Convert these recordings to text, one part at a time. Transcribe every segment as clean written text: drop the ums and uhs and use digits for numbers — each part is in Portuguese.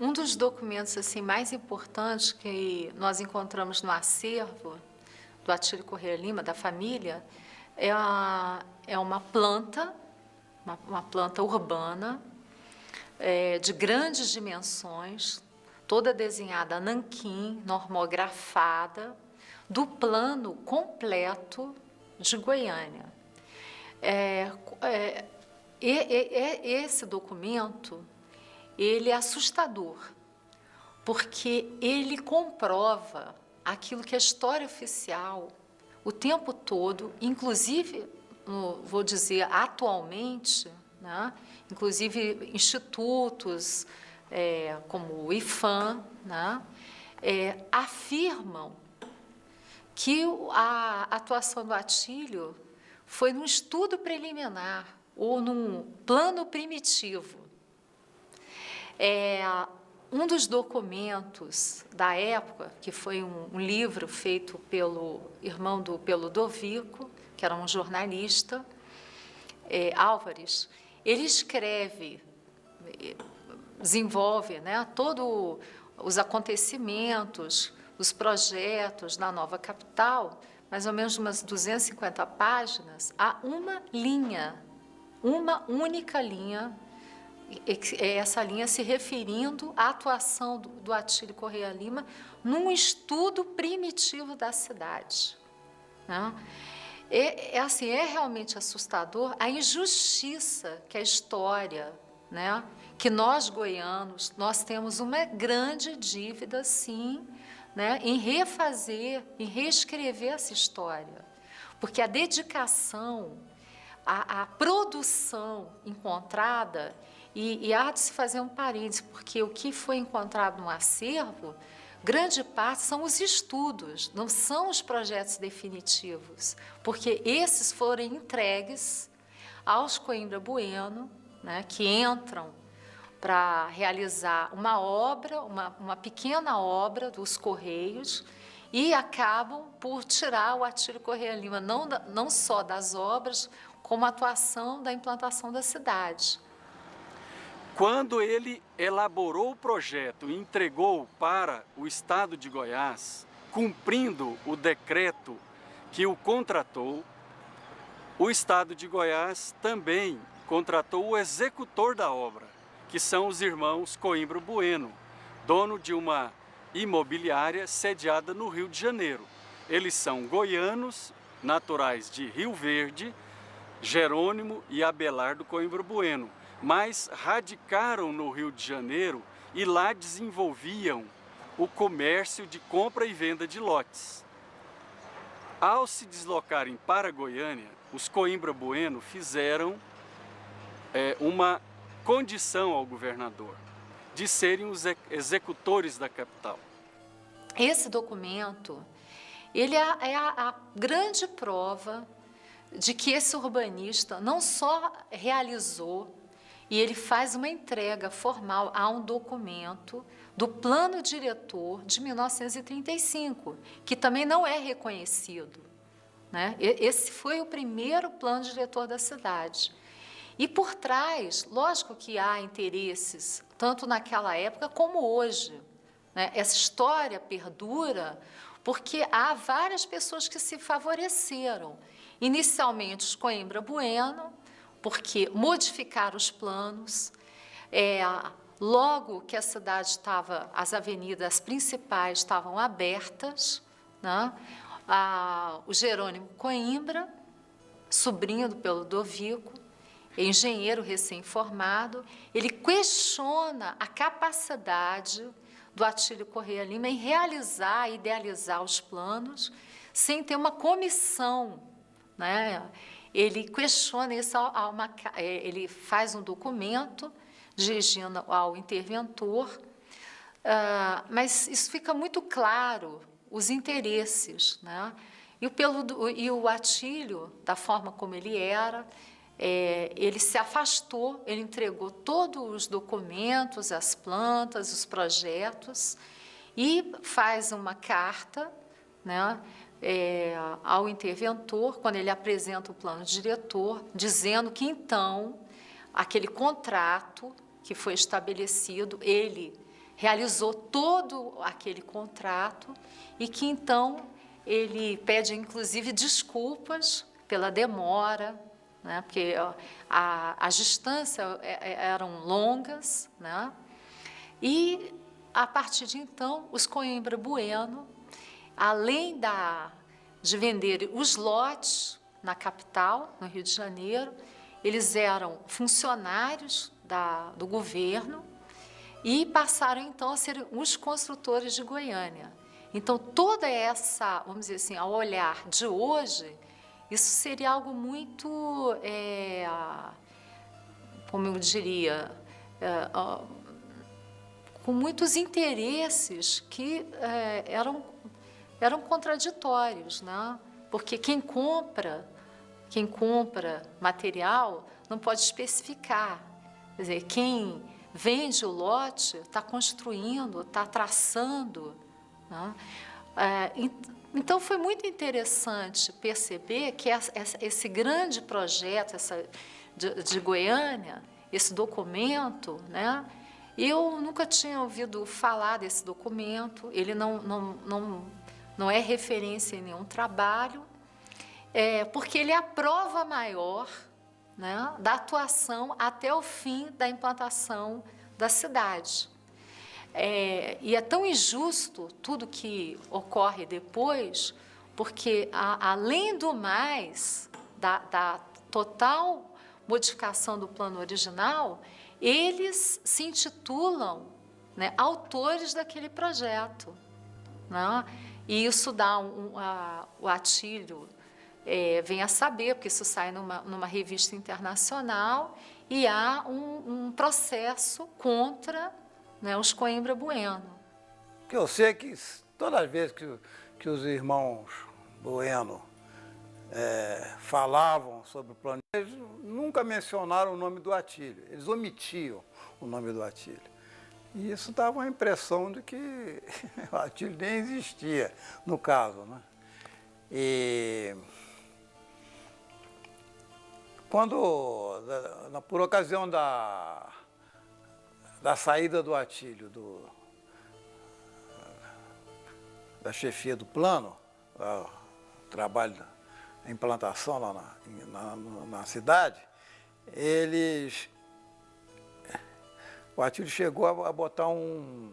Um dos documentos assim mais importantes que nós encontramos no acervo do Atílio Corrêa Lima, da família, é uma planta, uma planta urbana, de grandes dimensões, toda desenhada a nanquim, normografada, do plano completo de Goiânia. Esse documento, ele é assustador, porque ele comprova aquilo que a história oficial, o tempo todo, inclusive, vou dizer, atualmente, né, inclusive institutos como o IFAM, né, afirmam que a atuação do Atílio foi num estudo preliminar ou num plano primitivo. Um dos documentos da época, que foi um livro feito pelo irmão pelo Ludovico, que era um jornalista, Álvares, ele escreve, desenvolve, né, todos os acontecimentos, os projetos na nova capital, mais ou menos umas 250 páginas, há uma linha, uma única linha, essa linha se referindo à atuação do Atílio Corrêa Lima num estudo primitivo da cidade, né? É realmente assustador a injustiça que a história, né, que nós goianos, nós temos uma grande dívida, sim, né, em refazer, em reescrever essa história, porque a dedicação, a produção encontrada, e há de se fazer um parêntese, porque o que foi encontrado no acervo, grande parte são os estudos, não são os projetos definitivos, porque esses foram entregues aos Coimbra Bueno, né, que entram para realizar uma obra, uma pequena obra dos Correios, e acabam por tirar o Atílio Corrêa Lima, não só das obras, como a atuação da implantação da cidade. Quando ele elaborou o projeto e entregou para o Estado de Goiás, cumprindo o decreto que o contratou, o Estado de Goiás também contratou o executor da obra, que são os irmãos Coimbra Bueno, dono de uma imobiliária sediada no Rio de Janeiro. Eles são goianos, naturais de Rio Verde, Jerônimo e Abelardo Coimbra Bueno, mas radicaram no Rio de Janeiro e lá desenvolviam o comércio de compra e venda de lotes. Ao se deslocarem para Goiânia, os Coimbra Bueno fizeram uma condição ao governador de serem os executores da capital. Esse documento, ele é a grande prova de que esse urbanista não só realizou, e ele faz uma entrega formal a um documento do Plano Diretor de 1935, que também não é reconhecido, né? Esse foi o primeiro plano diretor da cidade. E por trás, lógico que há interesses, tanto naquela época como hoje, né? Essa história perdura porque há várias pessoas que se favoreceram. Inicialmente, os Coimbra Bueno, porque modificaram os planos, logo que a cidade estava, as avenidas principais estavam abertas, né? O Jerônimo Coimbra, sobrinho do pelo Ludovico, engenheiro recém-formado, ele questiona a capacidade do Atílio Corrêa Lima em realizar e idealizar os planos sem ter uma comissão, né? Ele questiona isso, ele faz um documento dirigindo ao interventor, mas isso fica muito claro, os interesses, né? E o Atílio, da forma como ele era, ele se afastou, ele entregou todos os documentos, as plantas, os projetos, e faz uma carta, né, ao interventor, quando ele apresenta o plano diretor, dizendo que, então, aquele contrato que foi estabelecido, ele realizou todo aquele contrato e que então ele pede inclusive desculpas pela demora, né, porque as distâncias eram longas, né, e a partir de então os Coimbra Bueno, além de vender os lotes na capital, no Rio de Janeiro, eles eram funcionários do governo e passaram então a ser os construtores de Goiânia. Então toda essa, vamos dizer assim, ao olhar de hoje, isso seria algo muito, como eu diria, com muitos interesses que eram contraditórios, né? Porque quem compra material não pode especificar. Quer dizer, quem vende o lote está construindo, está traçando, né? Então, foi muito interessante perceber que esse grande projeto de Goiânia, esse documento, né? Eu nunca tinha ouvido falar desse documento, ele não é referência em nenhum trabalho, porque ele é a prova maior, né, da atuação até o fim da implantação da cidade. E é tão injusto tudo que ocorre depois, porque, além do mais, da total modificação do plano original, eles se intitulam, né, autores daquele projeto, né? E isso dá o Atílio vem a saber, porque isso sai numa revista internacional, e há um processo contra, né, os Coimbra Bueno. Que eu sei que todas as vezes que os irmãos Bueno falavam sobre o plano, eles nunca mencionaram o nome do Atílio, eles omitiam o nome do Atílio. E isso dava a impressão de que o Atílio nem existia, no caso, né? E quando, por ocasião da saída do Atílio da chefia do plano, o trabalho, a implantação lá na cidade, o Atílio chegou a botar um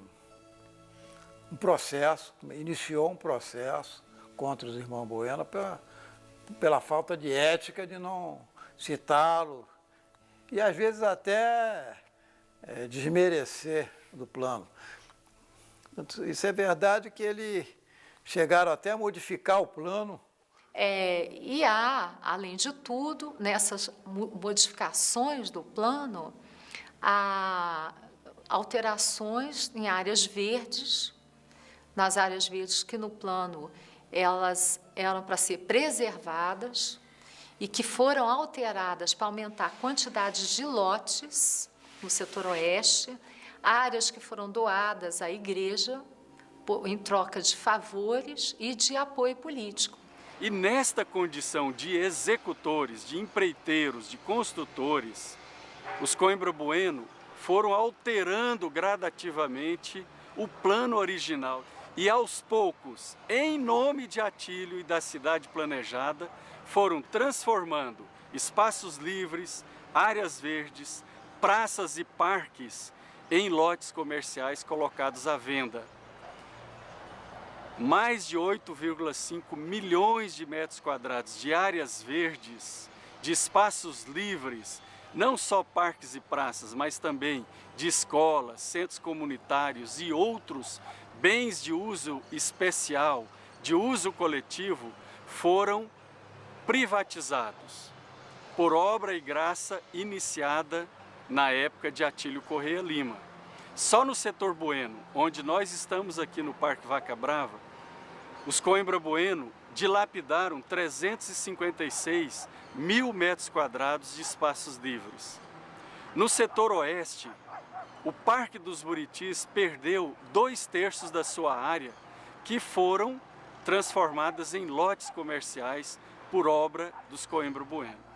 processo, iniciou um processo contra os irmãos Bueno pela falta de ética de não citá-lo e às vezes até desmerecer do plano. Isso é verdade que eles chegaram até a modificar o plano. E há, além de tudo, nessas modificações do plano, há alterações em áreas verdes, nas áreas verdes que no plano elas eram para ser preservadas e que foram alteradas para aumentar a quantidade de lotes no setor oeste, áreas que foram doadas à igreja em troca de favores e de apoio político. E nesta condição de executores, de empreiteiros, de construtores, os Coimbra Bueno foram alterando gradativamente o plano original e, aos poucos, em nome de Atílio e da cidade planejada, foram transformando espaços livres, áreas verdes, praças e parques em lotes comerciais colocados à venda. Mais de 8,5 milhões de metros quadrados de áreas verdes, de espaços livres, não só parques e praças, mas também de escolas, centros comunitários e outros bens de uso especial, de uso coletivo, foram privatizados por obra e graça iniciada na época de Atílio Correia Lima. Só no setor Bueno, onde nós estamos aqui no Parque Vaca Brava, os Coimbra Bueno dilapidaram 356 mil metros quadrados de espaços livres. No setor oeste, o Parque dos Buritis perdeu 2/3 da sua área, que foram transformadas em lotes comerciais por obra dos Coimbra Bueno.